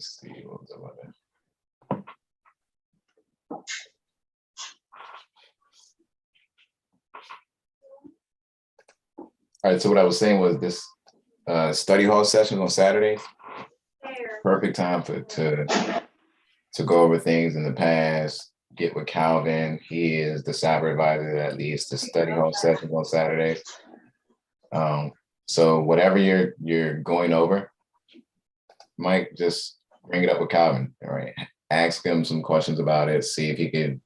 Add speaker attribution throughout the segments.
Speaker 1: see what was about that. All right, so what I was saying was this study hall session on Saturday, perfect time to go over things in the past, get with Calvin. He is the cyber advisor that leads the study hall sessions on Saturdays. So whatever you're going over, Mike, just bring it up with Calvin, all right? Ask him some questions about it, see if he could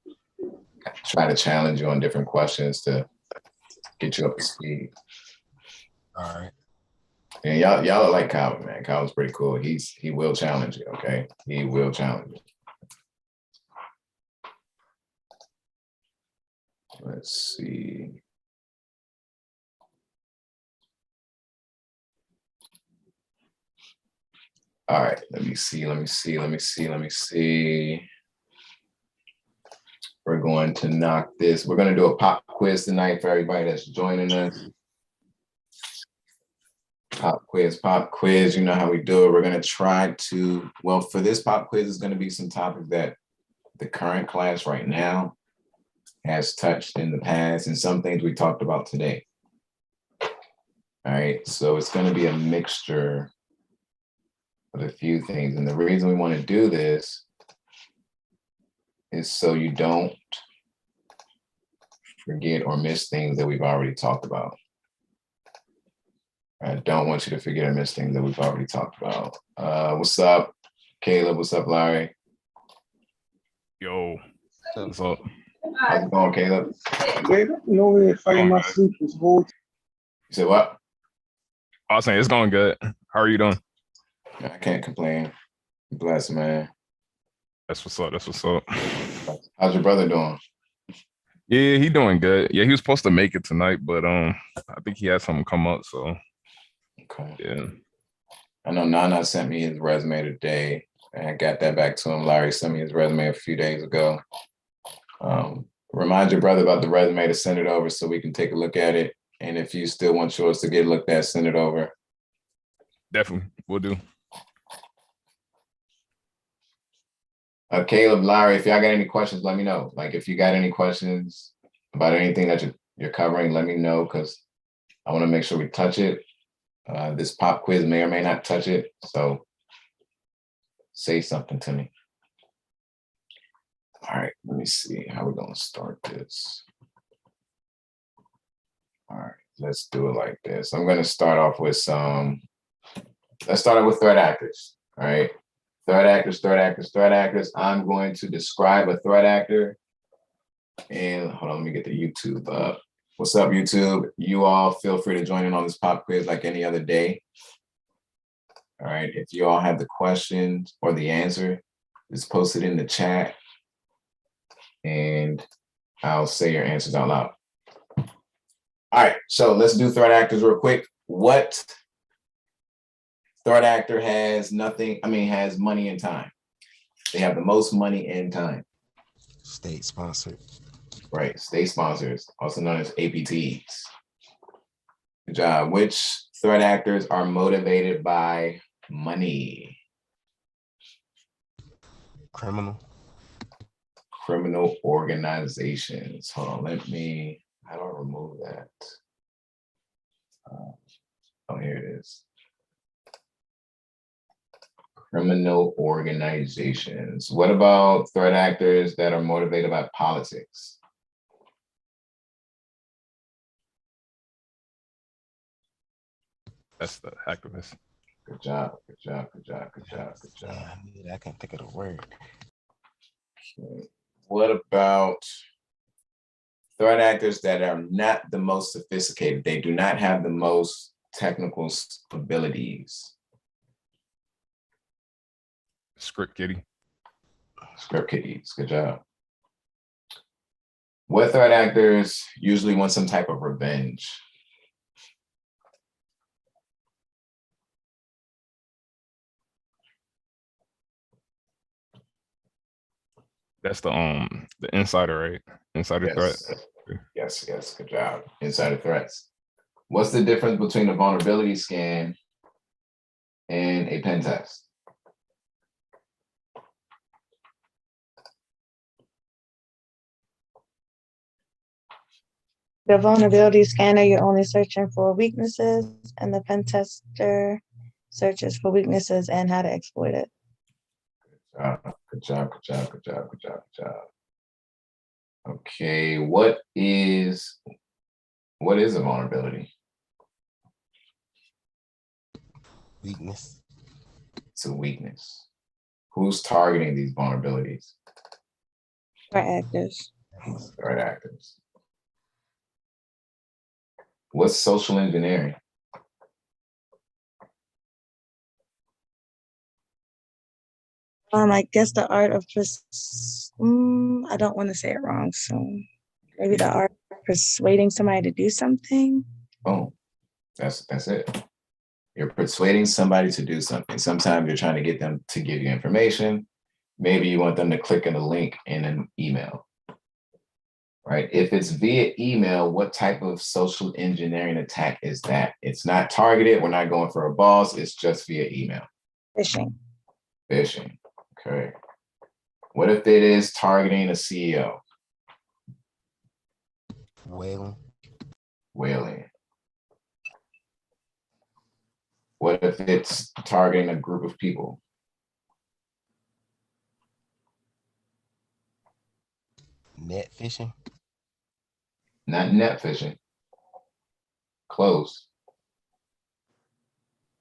Speaker 1: try to challenge you on different questions to get you up to speed.
Speaker 2: All right.
Speaker 1: And y'all like Calvin, man. Calvin's pretty cool. He will challenge you, okay? He will challenge you. Let's see. All right, let me see. We're going to knock this. We're going to do a pop quiz tonight for everybody that's joining us. Pop quiz, you know how we do it. We're going to try to, well, for this pop quiz, it's going to be some topics that the current class right now has touched in the past and some things we talked about today. All right, so it's going to be a mixture of a few things. And the reason we want to do this is so you don't forget or miss things that we've already talked about. I don't want you to forget or miss things that we've already talked about. What's up, Caleb? What's up, Larry?
Speaker 3: Yo, what's up?
Speaker 1: How's it going, Caleb?
Speaker 4: No way fighting my sleep this whole time.
Speaker 1: You said what?
Speaker 3: I was saying it's going good. How are you doing?
Speaker 1: I can't complain. I'm blessed, man.
Speaker 3: That's what's up. That's what's up.
Speaker 1: How's your brother doing?
Speaker 3: Yeah, he doing good. Yeah, he was supposed to make it tonight, but I think he had something come up. So
Speaker 1: okay.
Speaker 3: Yeah.
Speaker 1: I know Nana sent me his resume today, and I got that back to him. Larry sent me his resume a few days ago. Remind your brother about the resume to send it over so we can take a look at it. And if you still want yours to get looked at, send it over.
Speaker 3: Definitely, we'll do.
Speaker 1: Caleb, Larry, if y'all got any questions, let me know. Like if you got any questions about anything that you're covering, let me know because I want to make sure we touch it. This pop quiz may or may not touch it. So say something to me. All right, let me see how we're going to start this. All right, let's do it like this. I'm going to start off with let's start off with threat actors. All right. Threat actors. I'm going to describe a threat actor. And hold on, let me get the YouTube up. What's up, YouTube? You all feel free to join in on this pop quiz like any other day. All right, if you all have the questions or the answer, just post it in the chat and I'll say your answers out loud. All right, so let's do threat actors real quick. What threat actor has has money and time? They have the most money and time.
Speaker 2: State sponsored.
Speaker 1: Right, state sponsors, also known as APTs. Good job. Which threat actors are motivated by money?
Speaker 2: Criminal
Speaker 1: organizations. Hold on, how do I remove that? Oh, here it is. Criminal organizations. What about threat actors that are motivated by politics?
Speaker 3: That's the activist.
Speaker 1: Good job.
Speaker 2: Yeah, I can't think of the word.
Speaker 1: Okay. What about threat actors that are not the most sophisticated? They do not have the most technical abilities.
Speaker 3: Script kitties.
Speaker 1: Good job. What threat actors usually want some type of revenge?
Speaker 3: That's the insider, right? Insider threat.
Speaker 1: Yes, good job. Insider threats. What's the difference between a vulnerability scan and a pen test?
Speaker 5: The vulnerability scanner, you're only searching for weaknesses, and the pen tester searches for weaknesses and how to exploit it.
Speaker 1: Good job, good job, good job, good job, good job. Okay, what is a vulnerability?
Speaker 2: Weakness.
Speaker 1: It's a weakness. Who's targeting these vulnerabilities?
Speaker 5: Threat actors.
Speaker 1: Threat actors. What's social engineering?
Speaker 5: I guess the art of I don't want to say it wrong, so maybe the art of persuading somebody to do something.
Speaker 1: Oh, that's it. You're persuading somebody to do something. Sometimes you're trying to get them to give you information. Maybe you want them to click on a link in an email, right? If it's via email, what type of social engineering attack is that? It's not targeted. We're not going for a boss. It's just via email.
Speaker 5: Phishing.
Speaker 1: Phishing. Okay. What if it is targeting a CEO?
Speaker 2: Whaling.
Speaker 1: Whaling. What if it's targeting a group of people?
Speaker 2: Net fishing.
Speaker 1: Not net fishing. Close.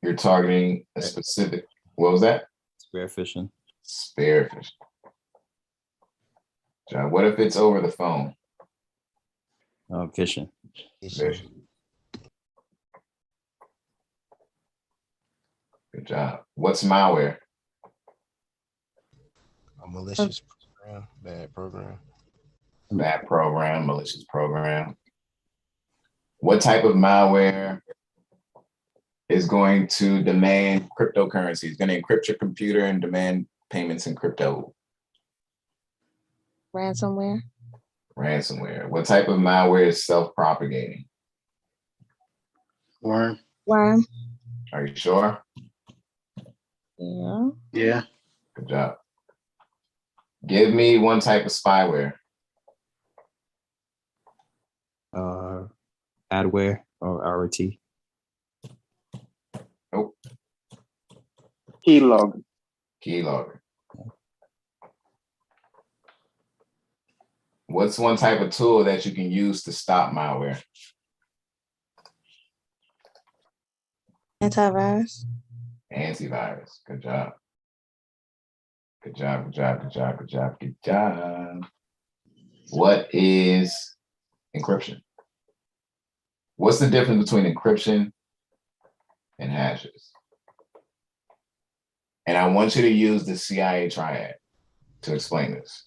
Speaker 1: You're targeting a specific, what was that?
Speaker 6: Spear phishing.
Speaker 1: Spear phishing. John, what if it's over the phone?
Speaker 6: Phishing.
Speaker 1: Phishing. Good job. What's malware?
Speaker 2: A malicious program. Bad program.
Speaker 1: Bad program, malicious program. What type of malware is going to demand cryptocurrency? It's going to encrypt your computer and demand payments in crypto.
Speaker 5: Ransomware.
Speaker 1: Ransomware. What type of malware is self-propagating?
Speaker 4: Worm.
Speaker 5: Worm.
Speaker 1: Are you sure?
Speaker 5: Yeah.
Speaker 4: Yeah.
Speaker 1: Good job. Give me one type of spyware.
Speaker 6: Adware or RT.
Speaker 1: Nope.
Speaker 4: Keylogger.
Speaker 1: Keylogger. What's one type of tool that you can use to stop malware?
Speaker 5: Antivirus.
Speaker 1: Antivirus. Good job. Good job, good job, good job, good job, good job. What is encryption? What's the difference between encryption and hashes? And I want you to use the CIA triad to explain this.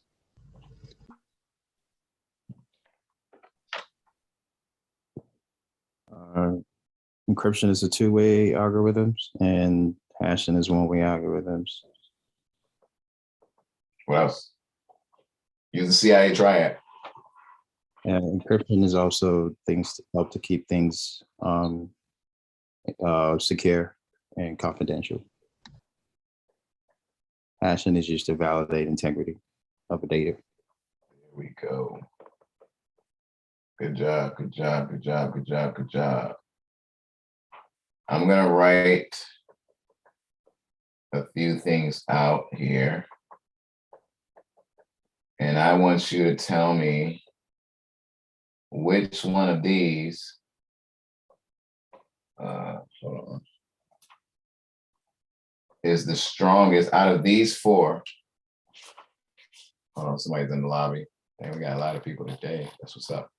Speaker 6: Encryption is a two-way algorithms, and hashing is one-way algorithms.
Speaker 1: What else? Use the CIA triad.
Speaker 6: And encryption is also things to help to keep things secure and confidential. Hashing is used to validate integrity of the data.
Speaker 1: Here we go. Good job, good job, good job, good job, good job. I'm gonna write a few things out here. And I want you to tell me which one of these, hold on, is the strongest out of these four. Hold on, somebody's in the lobby. And we got a lot of people today. That's what's up.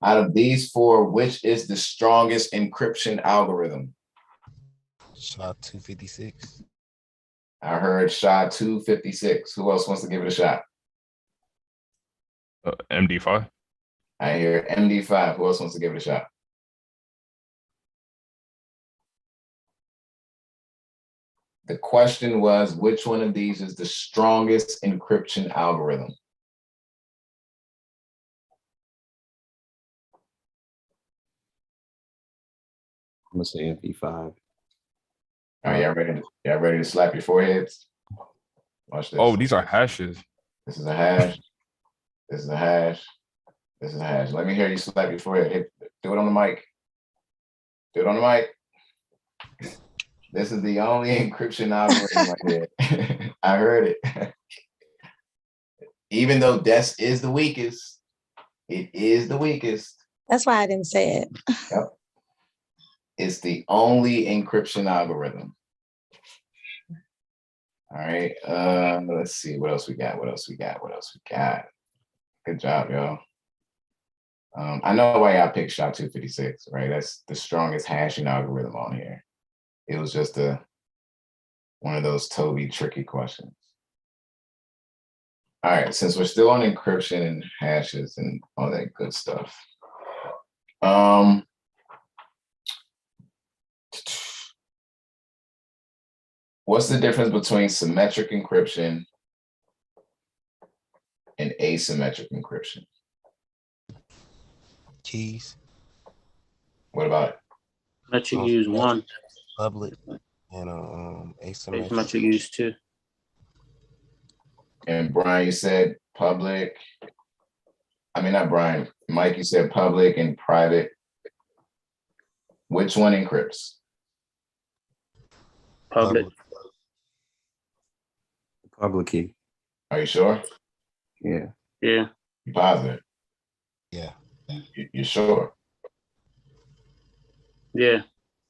Speaker 1: Out of these four, which is the strongest encryption algorithm?
Speaker 2: SHA-256.
Speaker 1: I heard SHA-256. Who else wants to give it a shot?
Speaker 3: MD5.
Speaker 1: I hear MD5. Who else wants to give it a shot? The question was, which one of these is the strongest encryption algorithm?
Speaker 6: I'm gonna say MV5.
Speaker 1: Are y'all ready? Y'all ready to slap your foreheads? Watch this.
Speaker 3: Oh, these are hashes.
Speaker 1: This is a hash. This is a hash. This is hash. Let me hear you slap your forehead. Do it on the mic. Do it on the mic. This is the only encryption algorithm right here. I heard it. Even though DES is the weakest, it is the weakest.
Speaker 5: That's why I didn't say it.
Speaker 1: Yep. It's the only encryption algorithm. All right. Let's see what else we got. What else we got? What else we got? Good job, y'all. I know why y'all picked SHA-256, right? That's the strongest hashing algorithm on here. It was just one of those Toby tricky questions. All right, since we're still on encryption and hashes and all that good stuff. What's the difference between symmetric encryption and asymmetric encryption?
Speaker 2: Keys,
Speaker 1: What about it?
Speaker 7: Let you use one.
Speaker 2: public, and asymmetric.
Speaker 7: Asymmetric use two.
Speaker 1: And Brian, you said public. I mean, not Brian. Mike, you said public and private. Which one encrypts?
Speaker 7: Public.
Speaker 6: Public key.
Speaker 1: Are you sure?
Speaker 6: Yeah.
Speaker 7: Yeah.
Speaker 1: You positive?
Speaker 2: Yeah.
Speaker 1: You sure?
Speaker 7: Yeah.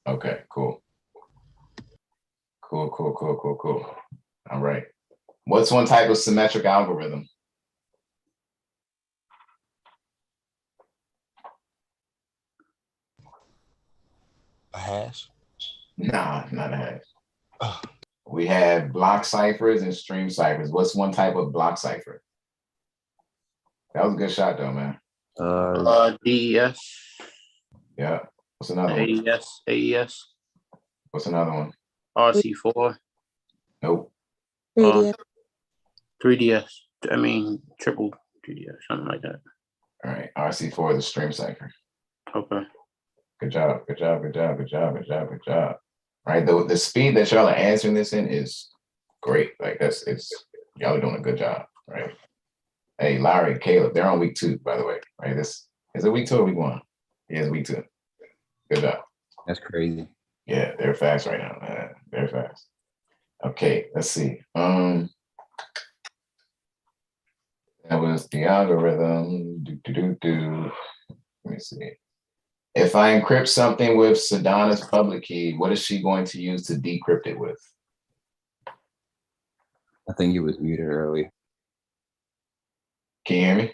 Speaker 1: Okay, cool. Cool. All right. What's one type of symmetric algorithm?
Speaker 2: A hash.
Speaker 1: Nah, not a hash.
Speaker 2: Oh,
Speaker 1: We have block ciphers and stream ciphers. What's one type of block cipher? That was a good shot though, man.
Speaker 7: DES.
Speaker 1: Yeah. What's another one?
Speaker 7: AES.
Speaker 1: What's another one?
Speaker 7: RC4.
Speaker 1: Nope.
Speaker 5: 3D.
Speaker 7: 3DS. I mean, triple 3DS, something like that.
Speaker 1: All right. RC4 is a stream cipher.
Speaker 7: Okay.
Speaker 1: Good job. Right. The speed that y'all are answering this in is great. Like y'all are doing a good job. Right. Hey, Larry, Caleb, they're on week 2, by the way. Right. This is it week 2 or week 1? Yeah, it's week 2. Good job.
Speaker 6: That's crazy.
Speaker 1: Yeah, they're fast right now, man. They're fast. Okay, let's see. That was the algorithm. Let me see. If I encrypt something with Sedana's public key, what is she going to use to decrypt it with?
Speaker 6: I think you was muted earlier.
Speaker 1: Can you hear me?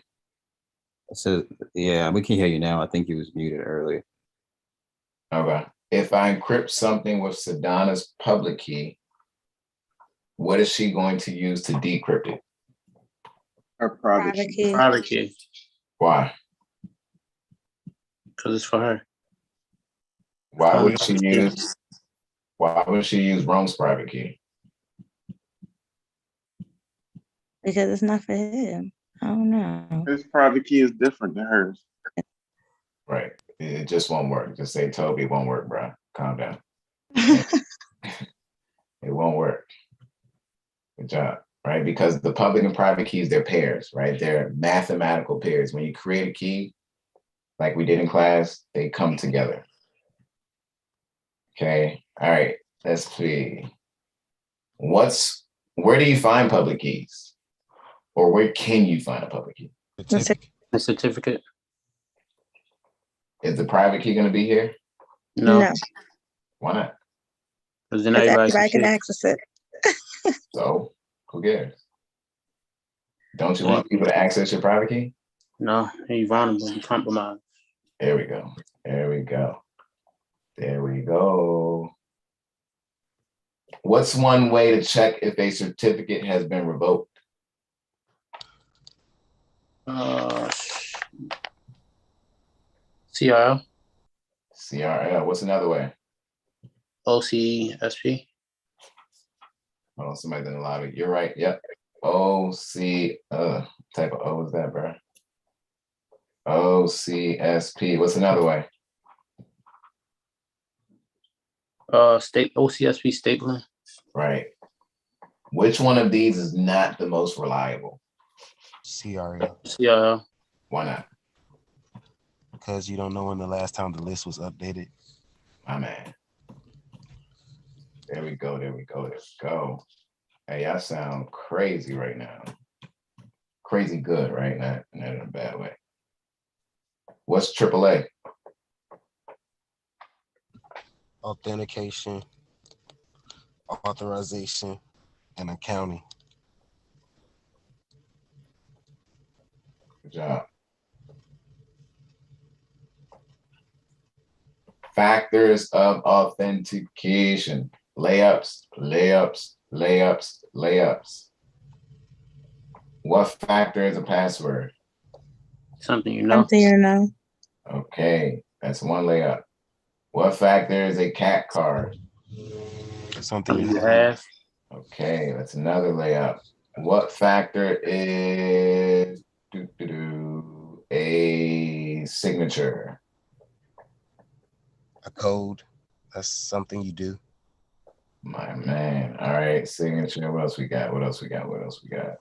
Speaker 6: I said, yeah, we can hear you now. I think you was muted earlier.
Speaker 1: Okay. If I encrypt something with Sedana's public key, what is she going to use to decrypt it?
Speaker 4: Her private
Speaker 5: Private
Speaker 4: key.
Speaker 5: key.
Speaker 7: Private key.
Speaker 1: Why?
Speaker 7: Because it's for her.
Speaker 1: Why would she use Rome's private key?
Speaker 5: Because it's not for him. I don't know.
Speaker 4: His private key is different than hers.
Speaker 1: Right. It just won't work. Just say, Toby, it won't work, bro. Calm down. It won't work. Good job. Right? Because the public and private keys, they're pairs, right? They're mathematical pairs. When you create a key, like we did in class, they come together. Okay. All right. Let's see. Where do you find public keys? Or where can you find a public key?
Speaker 2: certificate.
Speaker 7: A certificate?
Speaker 1: Is the private key going to be here?
Speaker 7: No.
Speaker 5: No.
Speaker 1: Why not?
Speaker 7: Because then
Speaker 5: Because
Speaker 7: everybody
Speaker 5: everybody can
Speaker 7: can see.
Speaker 5: access it.
Speaker 1: So who cares? Don't you want people to access your private key?
Speaker 7: No, you're vulnerable. You compromise.
Speaker 1: There we go. What's one way to check if a certificate has been revoked?
Speaker 7: CRL,
Speaker 1: CRL. What's another way?
Speaker 7: OCSP.
Speaker 1: Oh, somebody's in the lobby. You're right. Yep. OC. Type of O is that, bro? OCSP. What's another way?
Speaker 7: OCSP stapling.
Speaker 1: Right. Which one of these is not the most reliable?
Speaker 2: CRL.
Speaker 7: CRL.
Speaker 1: Why not?
Speaker 2: because you don't know when the last time the list was updated.
Speaker 1: My man. There we go. There we go. There we go. Hey, y'all sound crazy right now. Crazy good, right? Not in a bad way. What's AAA?
Speaker 2: Authentication, authorization, and accounting.
Speaker 1: Good job. Factors of authentication. Layups, layups, layups, layups. What factor is a password?
Speaker 7: Something you know.
Speaker 5: Something you know.
Speaker 1: Okay, that's one layup. What factor is a cat card?
Speaker 2: Something
Speaker 7: You have.
Speaker 1: Okay, that's another layup. What factor is a signature?
Speaker 2: a code. That's something you do.
Speaker 1: My man. All right, signature. What else we got? What else we got? What else we got?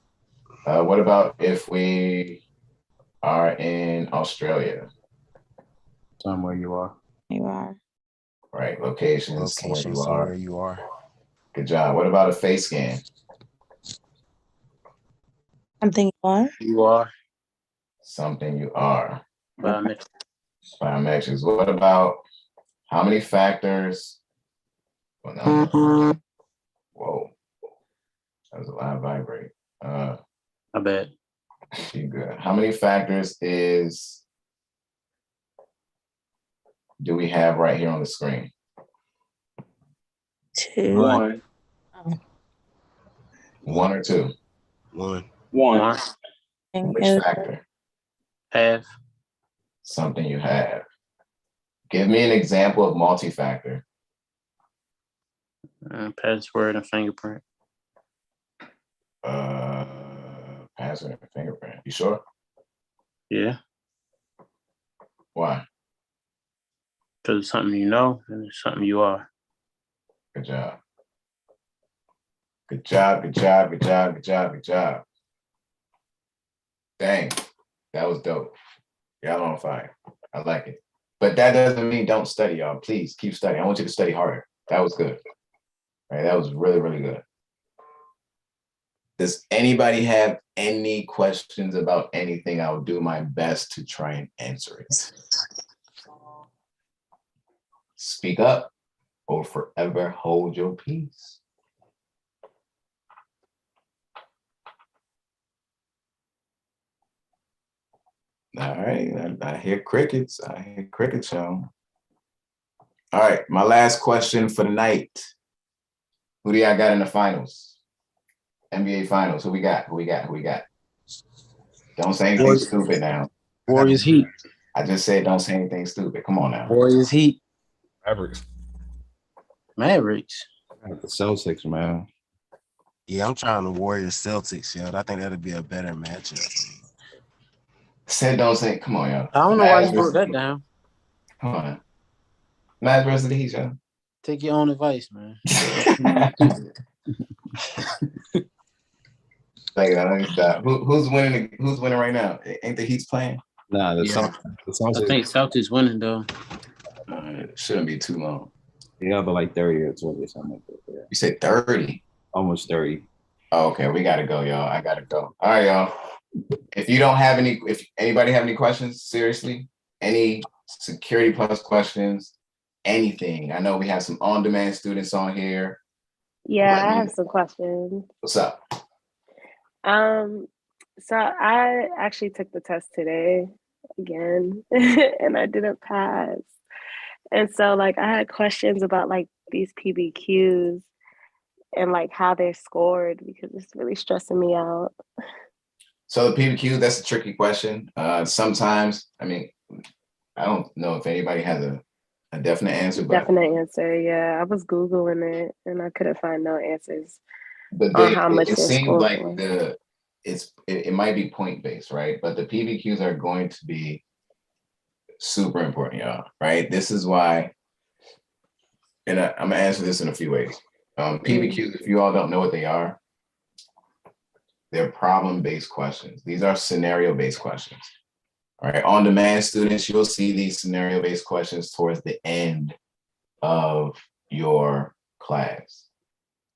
Speaker 1: What about if we are in Australia?
Speaker 6: Somewhere you are.
Speaker 5: You are.
Speaker 1: Right, location,
Speaker 2: Location,
Speaker 1: somewhere
Speaker 2: somewhere
Speaker 1: you
Speaker 2: you are.
Speaker 1: Good job. What about a face scan?
Speaker 5: Something you are.
Speaker 7: You are.
Speaker 1: Something you are.
Speaker 7: Biometric.
Speaker 1: Biometrics. What about how many factors? Well, no. Whoa. That was a loud vibrate.
Speaker 7: I bet.
Speaker 1: You good. How many factors do we have right here on the screen?
Speaker 5: 2.
Speaker 4: One.
Speaker 1: One or two?
Speaker 2: One.
Speaker 4: One.
Speaker 1: Which factor?
Speaker 7: Have.
Speaker 1: Something you have. Give me an example of multi-factor.
Speaker 7: Password and fingerprint.
Speaker 1: Password and fingerprint. You sure?
Speaker 7: Yeah.
Speaker 1: Why?
Speaker 7: Because it's something you know and it's something you are.
Speaker 1: Good job. Good job, good job, good job, good job, good job. Dang, that was dope. Y'all on fire. I like it. But that doesn't mean don't study, y'all. Please keep studying. I want you to study harder. That was good. All right, that was really, really good. Does anybody have any questions about anything? I'll do my best to try and answer it. Speak up or forever hold your peace. All right, I hear crickets. I hear crickets, y'all. All right, my last question for the night. Who do y'all got in the finals? NBA finals. Who we got? Who we got? Who we got? Don't say anything stupid now.
Speaker 7: Warriors Heat.
Speaker 1: I just said don't say anything stupid. Come on now.
Speaker 7: Warriors Heat.
Speaker 3: Mavericks.
Speaker 7: Mavericks.
Speaker 6: The Celtics, man.
Speaker 2: Yeah, I'm trying to Warriors Celtics, yo. I think that'll be a better matchup.
Speaker 1: Said don't say. Come on, y'all.
Speaker 7: I don't know why you wrote that down.
Speaker 1: Come on. Mavs versus the Heat, y'all.
Speaker 7: Take your own advice, man.
Speaker 1: Who's winning? Who's winning right now? Ain't the Heat's playing?
Speaker 6: Nah, the
Speaker 7: Yeah.
Speaker 6: Celtics.
Speaker 7: I think Celtics winning though.
Speaker 1: It shouldn't be too long.
Speaker 6: The other like 30 or 20 or something like that. Yeah.
Speaker 1: You said 30.
Speaker 6: Almost 30.
Speaker 1: Oh, okay, we gotta go, y'all. I gotta go. All right, y'all. If anybody have any questions, seriously, any security plus questions, anything. I know we have some on-demand students on here.
Speaker 8: Yeah, I have some questions.
Speaker 1: What's up?
Speaker 8: So I actually took the test today again, and I didn't pass. And so like I had questions about like these PBQs and like how they're scored because it's really stressing me out.
Speaker 1: So the PBQ, that's a tricky question. Sometimes, I mean, I don't know if anybody has a definite answer, but
Speaker 8: Definite answer, yeah. I was Googling it and I couldn't find no answers
Speaker 1: but
Speaker 8: on how much
Speaker 1: it
Speaker 8: they're
Speaker 1: seems
Speaker 8: scored
Speaker 1: like
Speaker 8: for.
Speaker 1: it might be point based, right? But the PBQs are going to be super important, y'all, right? This is why, and I'm gonna answer this in a few ways. PBQs, if you all don't know what they are, they're problem-based questions. These are scenario-based questions. All right, on-demand students, you'll see these scenario-based questions towards the end of your class,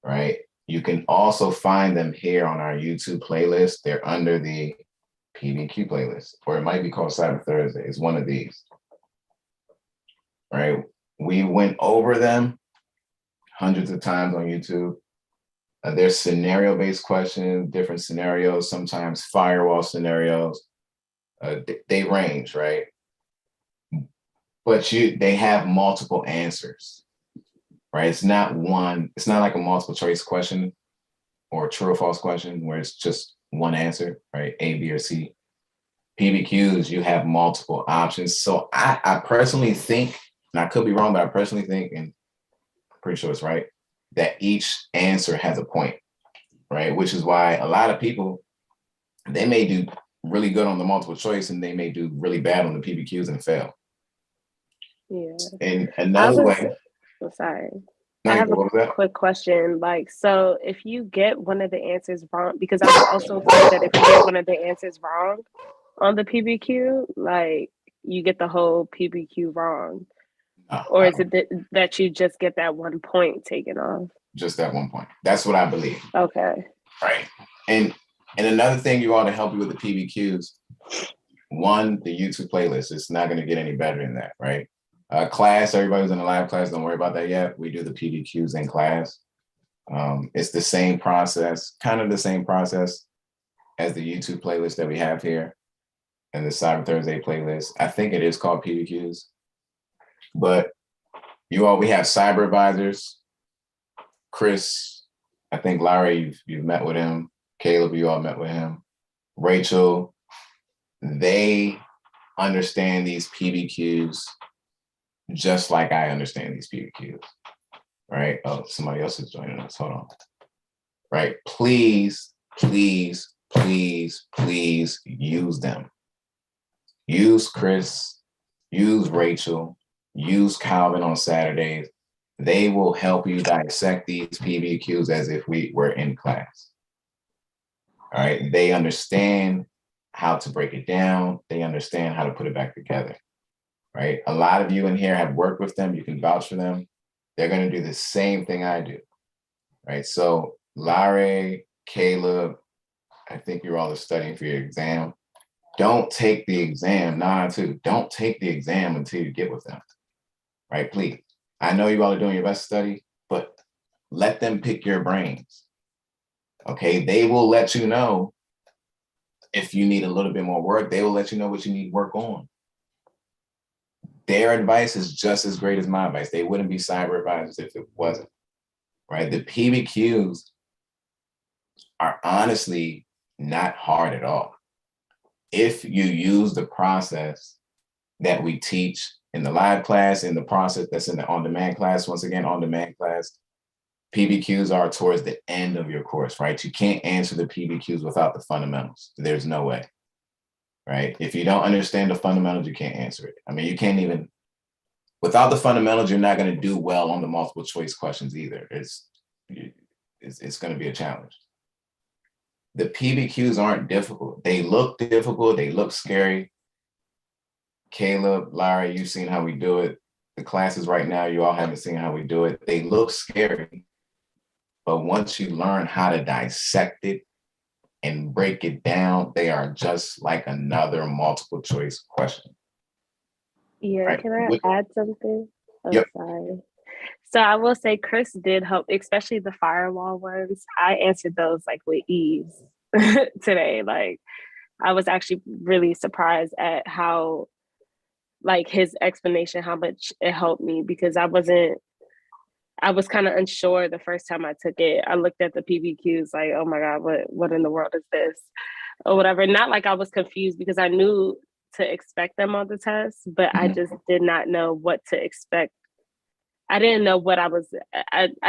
Speaker 1: right? You can also find them here on our YouTube playlist. They're under the PBQ playlist, or it might be called Cyber Thursday. It's one of these, right? We went over them hundreds of times on YouTube. There's scenario-based questions, different scenarios, sometimes firewall scenarios. They range, right? But they have multiple answers, right? It's not like a multiple choice question or a true or false question where it's just one answer, right? A, B, or C. PBQs, you have multiple options. So I personally think, and I could be wrong, but I personally think, and I'm pretty sure it's right, that each answer has a point, right? Which is why a lot of people, they may do really good on the multiple choice and they may do really bad on the PBQs and fail.
Speaker 8: Yeah.
Speaker 1: And another way.
Speaker 8: Sorry.
Speaker 1: No,
Speaker 8: I have
Speaker 1: what was
Speaker 8: a
Speaker 1: that?
Speaker 8: quick question. Like, so if you get one of the answers wrong, because I was also told that if you get one of the answers wrong on the PBQ, like you get the whole PBQ wrong.
Speaker 1: No,
Speaker 8: Or is it that you just get that 1 point taken off?
Speaker 1: Just that 1 point. That's what I believe.
Speaker 8: Okay.
Speaker 1: Right. And another thing you ought to help you with the PBQs, one, the YouTube playlist. It's not going to get any better than that, right? Class, everybody who's in the live class, don't worry about that yet. We do the PBQs in class. It's the same process, kind of the same process as the YouTube playlist that we have here and the Cyber Thursday playlist. I think it is called PBQs. But we have cyber advisors. Chris, I think Larry, you've met with him. Caleb, you all met with him. Rachel, they understand these PBQs just like I understand these PBQs, right? Oh, somebody else is joining us. Hold on. Right? Please, please, please, please use them. Use Chris, use Rachel, use Calvin on Saturdays. They will help you dissect these PBQs as if we were in class. All right. They understand how to break it down. They understand how to put it back together. Right. A lot of you in here have worked with them. You can vouch for them. They're going to do the same thing I do. Right. So Larry, Caleb, I think you're all studying for your exam. Don't take the exam. Don't take the exam until you get with them. Right. Please. I know you all are doing your best study, but let them pick your brains. Okay. They will let you know if you need a little bit more work. They will let you know what you need work on. Their advice is just as great as my advice. They wouldn't be cyber advisors if it wasn't. Right. The PBQs are honestly not hard at all. If you use the process that we teach in the live class, in the process that's in the on-demand class, once again, on-demand class, PBQs are towards the end of your course, right? You can't answer the PBQs without the fundamentals. There's no way, right? If you don't understand the fundamentals, you can't answer it. I mean, you can't even, without the fundamentals, you're not going to do well on the multiple choice questions either. It's going to be a challenge. The PBQs aren't difficult. They look difficult. They look scary. Caleb, Larry, you've seen how we do it. The classes right now, you all haven't seen how we do it. They look scary. But once you learn how to dissect it and break it down, they are just like another multiple choice question.
Speaker 8: Yeah,
Speaker 1: right?
Speaker 8: can I add something? Oh,
Speaker 1: Yep.
Speaker 8: sorry. So I will say Chris did help, especially the firewall ones. I answered those like with ease today. Like I was actually really surprised at how, like his explanation, how much it helped me, because I was kind of unsure the first time I took it. I looked at the PBQs like, oh my God, what in the world is this? Or whatever. Not like I was confused, because I knew to expect them on the test, but I just did not know what to expect. I didn't know what I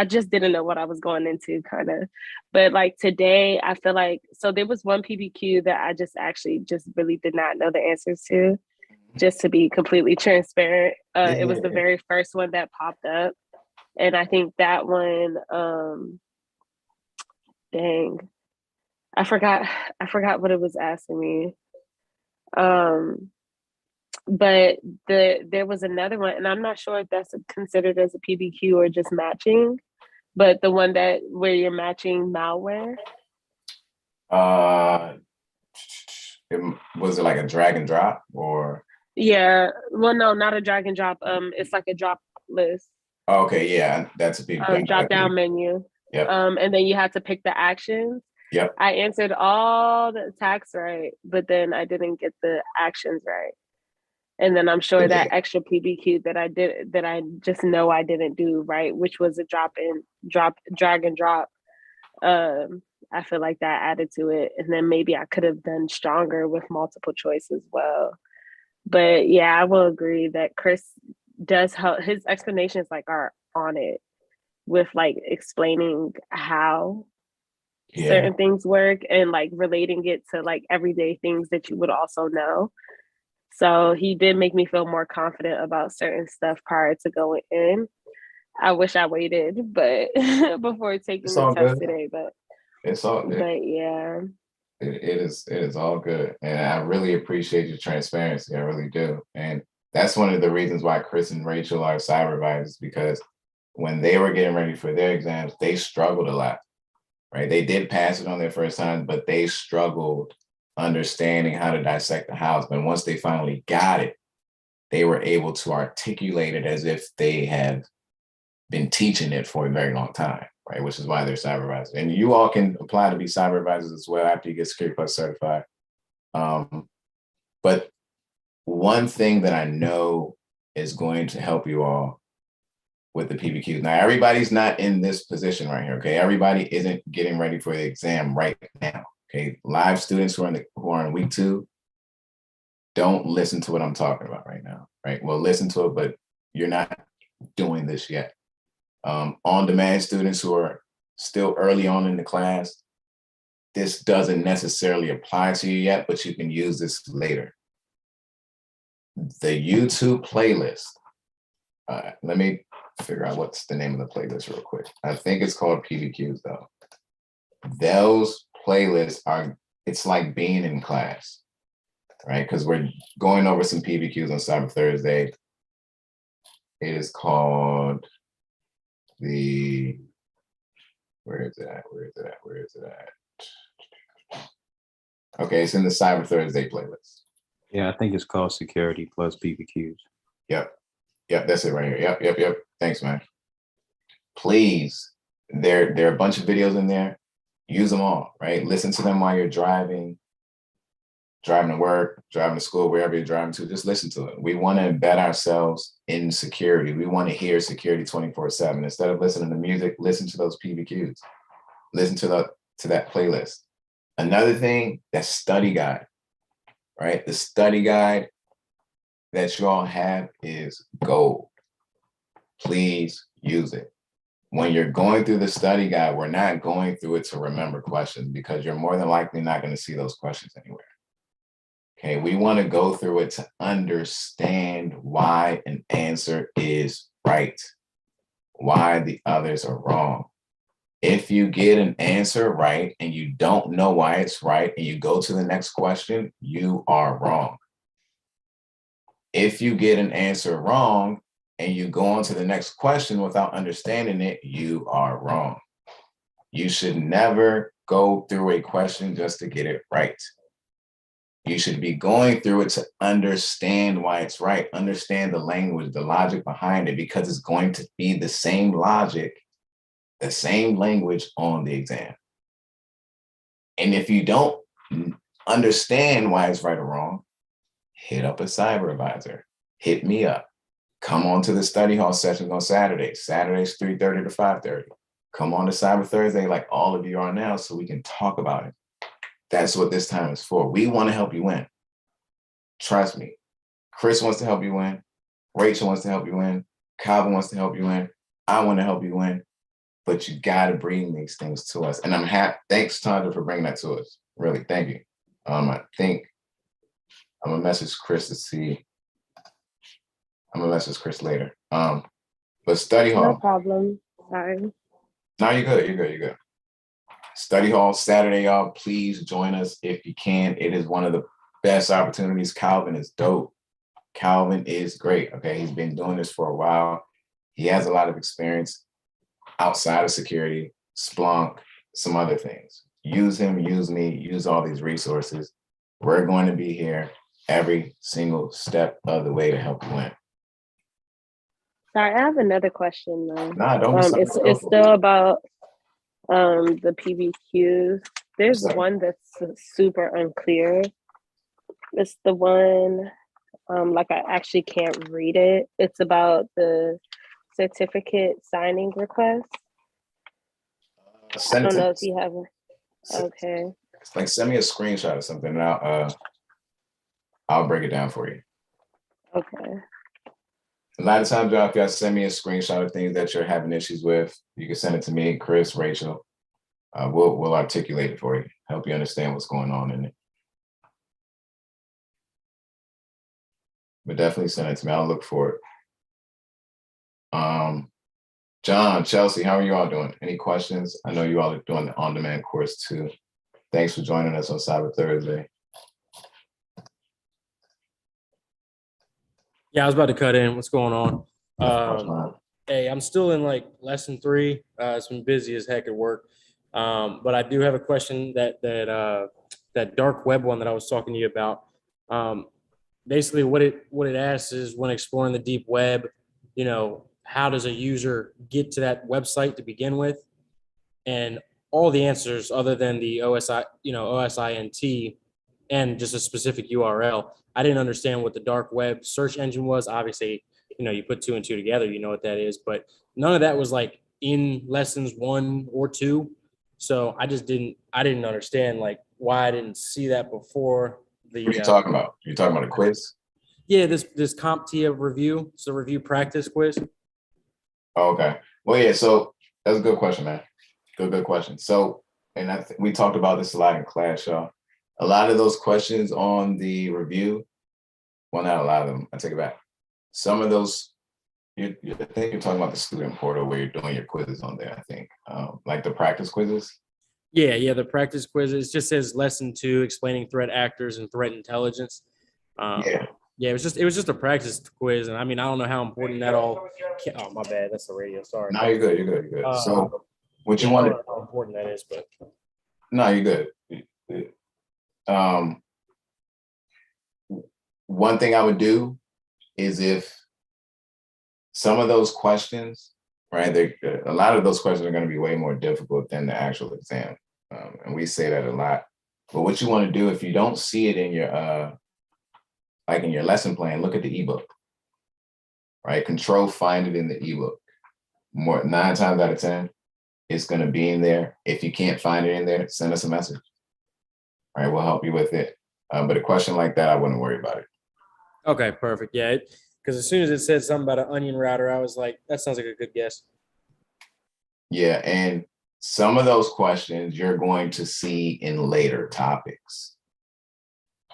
Speaker 8: just didn't know what I was going into, kind of. But like today, I feel like, so there was one PBQ that I just really did not know the answers to, just to be completely transparent. It was the very first one that popped up. And I think that one, I forgot what it was asking me. but there was another one, and I'm not sure if that's considered as a PBQ or just matching, but the one that where you're matching malware.
Speaker 1: Was it like a drag and drop or?
Speaker 8: Yeah, well, no, not a drag and drop. It's like a drop list.
Speaker 1: Okay, yeah, that's a big
Speaker 8: Drop down menu.
Speaker 1: Yep.
Speaker 8: And then you have to pick the actions.
Speaker 1: Yep.
Speaker 8: I answered all the attacks right, but then I didn't get the actions right. And then I'm sure that extra PBQ that I just know I didn't do right, which was a drag and drop. I feel like that added to it. And then maybe I could have done stronger with multiple choice as well. But yeah, I will agree that Chris does help. His explanations like are on it with like explaining how certain things work and like relating it to like everyday things that you would also know. So he did make me feel more confident about certain stuff prior to going in. I wish I waited, but before taking the test today, but
Speaker 1: it's all good.
Speaker 8: But yeah.
Speaker 1: It is all good. And I really appreciate your transparency. I really do. And that's one of the reasons why Chris and Rachel are cyber advisors, because when they were getting ready for their exams, they struggled a lot, right? They did pass it on their first time, but they struggled understanding how to dissect the house. But once they finally got it, they were able to articulate it as if they have been teaching it for a very long time, right? Which is why they're cyber advisors. And you all can apply to be cyber advisors as well after you get Security Plus certified. But one thing that I know is going to help you all with the PBQs. Now, everybody's not in this position right here, okay? Everybody isn't getting ready for the exam right now, okay? Live students who are in week 2, don't listen to what I'm talking about right now, right? Well, listen to it, but you're not doing this yet. On-demand students who are still early on in the class, this doesn't necessarily apply to you yet, but you can use this later. The YouTube playlist, let me figure out what's the name of the playlist real quick. I think it's called PBQs though. Those playlists it's like being in class, right? Because we're going over some PBQs on Cyber Thursday. It is called where is it at? Okay, it's in the Cyber Thursday playlist.
Speaker 6: Yeah, I think it's called Security Plus PBQs.
Speaker 1: Yep, that's it right here. Yep. Thanks, man. Please, there are a bunch of videos in there. Use them all, right? Listen to them while you're driving to work, driving to school, wherever you're driving to, just listen to it. We want to embed ourselves in security. We want to hear security 24/7. Instead of listening to music, listen to those PBQs. Listen to that playlist. Another thing, that study guide, right? The study guide that you all have is gold. Please use it. When you're going through the study guide, we're not going through it to remember questions, because you're more than likely not going to see those questions anywhere. Okay, we want to go through it to understand why an answer is right, why the others are wrong. If you get an answer right and you don't know why it's right and you go to the next question, you are wrong. If you get an answer wrong and you go on to the next question without understanding it, you are wrong. You should never go through a question just to get it right. You should be going through it to understand why it's right, understand the language, the logic behind it, because it's going to be the same logic, the same language on the exam. And if you don't understand why it's right or wrong, hit up a cyber advisor, hit me up. Come on to the study hall sessions on Saturdays 3:30 to 5:30. Come on to Cyber Thursday like all of you are now, so we can talk about it. That's what this time is for. We want to help you win. Trust me. Chris wants to help you win. Rachel wants to help you win. Calvin wants to help you win. I want to help you win. But you got to bring these things to us. And I'm happy. Thanks, Tandra, for bringing that to us. Really, thank you. I think I'm going to message Chris to see. I'm going to message Chris later. But study hall.
Speaker 8: No problem. Sorry.
Speaker 1: No, you're good. You're good. Study hall Saturday, y'all. Please join us if you can. It is one of the best opportunities. Calvin is dope. Calvin is great. Okay, he's been doing this for a while. He has a lot of experience outside of security, Splunk, some other things. Use him, use me, use all these resources. We're going to be here every single step of the way to help you win.
Speaker 8: Sorry, I have another question though.
Speaker 1: Nah, don't be sorry.
Speaker 8: It's still about the PBQs. There's one that's super unclear. It's the one like I actually can't read it. It's about the certificate signing request. I don't know if you have okay.
Speaker 1: It's like send me a screenshot or something, and I'll break it down for you.
Speaker 8: Okay.
Speaker 1: A lot of times, y'all, if y'all send me a screenshot of things that you're having issues with, you can send it to me, Chris, Rachel. We'll articulate it for you, help you understand what's going on in it. But definitely send it to me. I'll look for it. John, Chelsea, how are you all doing? Any questions? I know you all are doing the on-demand course too. Thanks for joining us on Cyber Thursday.
Speaker 9: Yeah, I was about to cut in. What's going on? Hey, I'm still in like lesson 3. It's been busy as heck at work. But I do have a question that dark web one that I was talking to you about. Basically what it asks is, when exploring the deep web, you know, how does a user get to that website to begin with? And all the answers other than the OSINT and just a specific URL. I didn't understand what the dark web search engine was. Obviously, you know, you put 2 and 2 together, you know what that is, but none of that was like in lessons 1 or 2. So I didn't understand like why I didn't see that before.
Speaker 1: What are you talking about? You're talking about a quiz?
Speaker 9: Yeah, this CompTIA review. It's a review practice quiz.
Speaker 1: Oh, okay. Well, yeah, so that's a good question, man. Good question. So, and we talked about this a lot in class, y'all. A lot of those questions on the review, well, not a lot of them, I take it back. Some of those, I think you're talking about the student portal where you're doing your quizzes on there, I think. Like the practice quizzes.
Speaker 9: Yeah, the practice quizzes. It just says lesson 2, explaining threat actors and threat intelligence. Yeah, it was just a practice quiz, and I mean, I don't know how important that all. Oh, my bad. That's the radio. Sorry.
Speaker 1: No, you're good. You're good. So, what you want to?
Speaker 9: How important that is, but.
Speaker 1: No, you're good. One thing I would do is, if some of those questions, right? A lot of those questions are going to be way more difficult than the actual exam, and we say that a lot. But what you want to do, if you don't see it in your like in your lesson plan, look at the ebook, right? Control find it in the ebook. 9 times out of 10, it's going to be in there. If you can't find it in there, send us a message. All right, we'll help you with it. But a question like that, I wouldn't worry about it.
Speaker 9: Okay, perfect. Yeah, because as soon as it said something about an onion router, I was like, that sounds like a good guess.
Speaker 1: Yeah, and some of those questions you're going to see in later topics.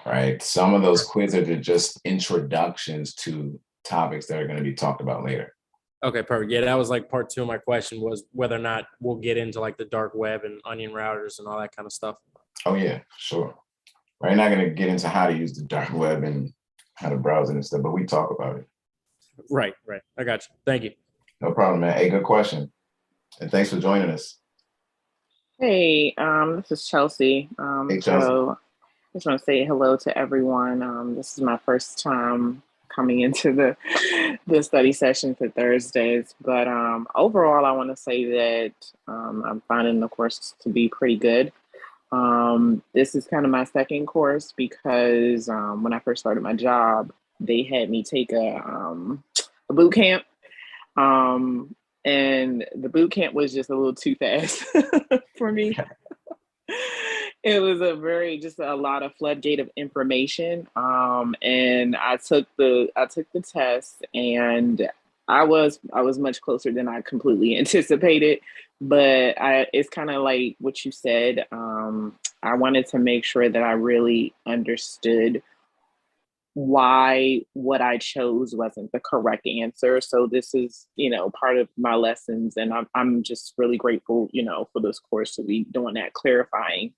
Speaker 1: Right. Some of those quizzes are just introductions to topics that are going to be talked about later.
Speaker 9: Okay, perfect. Yeah, that was like part 2 of my question, was whether or not we'll get into like the dark web and onion routers and all that kind of stuff.
Speaker 1: Oh, yeah, sure. We're not going to get into how to use the dark web and how to browse it and stuff, but we talk about it.
Speaker 9: Right. I got you. Thank you.
Speaker 1: No problem, man. Hey, good question. And thanks for joining us.
Speaker 10: Hey, this is Chelsea.
Speaker 1: Hey, Chelsea.
Speaker 10: So I just want to say hello to everyone. This is my first time coming into the study session for Thursdays, but overall, I want to say that I'm finding the course to be pretty good. This is kind of my second course because when I first started my job, they had me take a boot camp, and the boot camp was just a little too fast for me. It was just a lot of floodgate of information. And I took the test, and I was much closer than I completely anticipated, but it's kind of like what you said. I wanted to make sure that I really understood why what I chose wasn't the correct answer. So this is, part of my lessons, and I'm just really grateful, for this course to be doing that, clarifying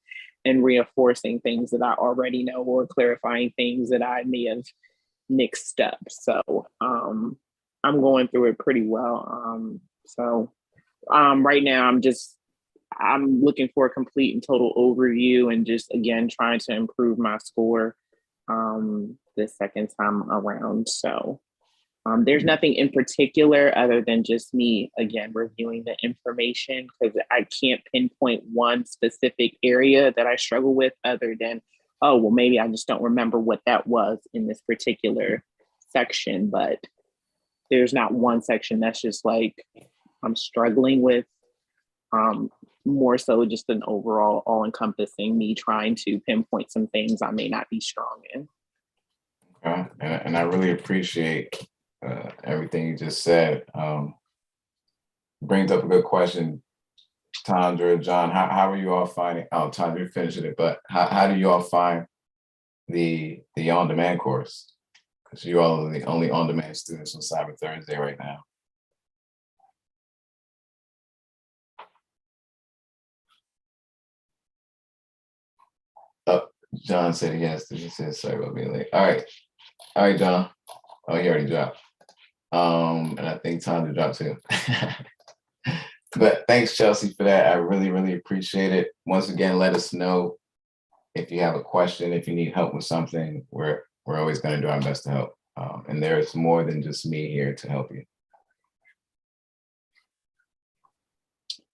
Speaker 10: and reinforcing things that I already know, or clarifying things that I may have mixed up. So I'm going through it pretty well. Right now I'm looking for a complete and total overview and just, again, trying to improve my score the second time around. So there's nothing in particular other than just me, again, reviewing the information, because I can't pinpoint one specific area that I struggle with other than, oh, well, maybe I just don't remember what that was in this particular section. But there's not one section that's just like I'm struggling with. More so just an overall all-encompassing me trying to pinpoint some things I may not be strong in.
Speaker 1: And I really appreciate everything you just said. Brings up a good question. Tandra, John, how are you all finding, Tandra, you're finishing it, but how do you all find the on-demand course? Because you all are the only on-demand students on Cyber Thursday right now. Oh, John said yes. He said sorry about being late. All right, John. Oh, he already dropped. And I think Tandra dropped too. But thanks, Chelsea, for that. I really, really appreciate it. Once again, let us know if you have a question, if you need help with something. We're always going to do our best to help. And there's more than just me here to help you.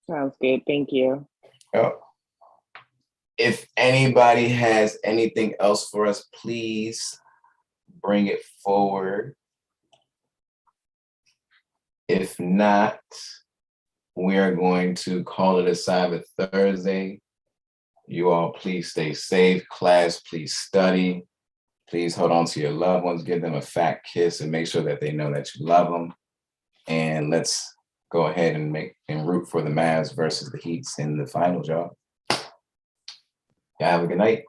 Speaker 10: Sounds good. Thank you.
Speaker 1: Oh. If anybody has anything else for us, please bring it forward. If not, we are going to call it a Cyber Thursday. You all please stay safe. Class, please study. Please hold on to your loved ones. Give them a fat kiss and make sure that they know that you love them. And let's go ahead and root for the Mavs versus the Heats in the finals, y'all. Y'all have a good night.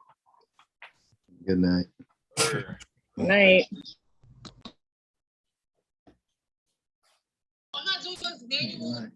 Speaker 6: Good night.
Speaker 10: Good night.
Speaker 11: I'm not doing this manual.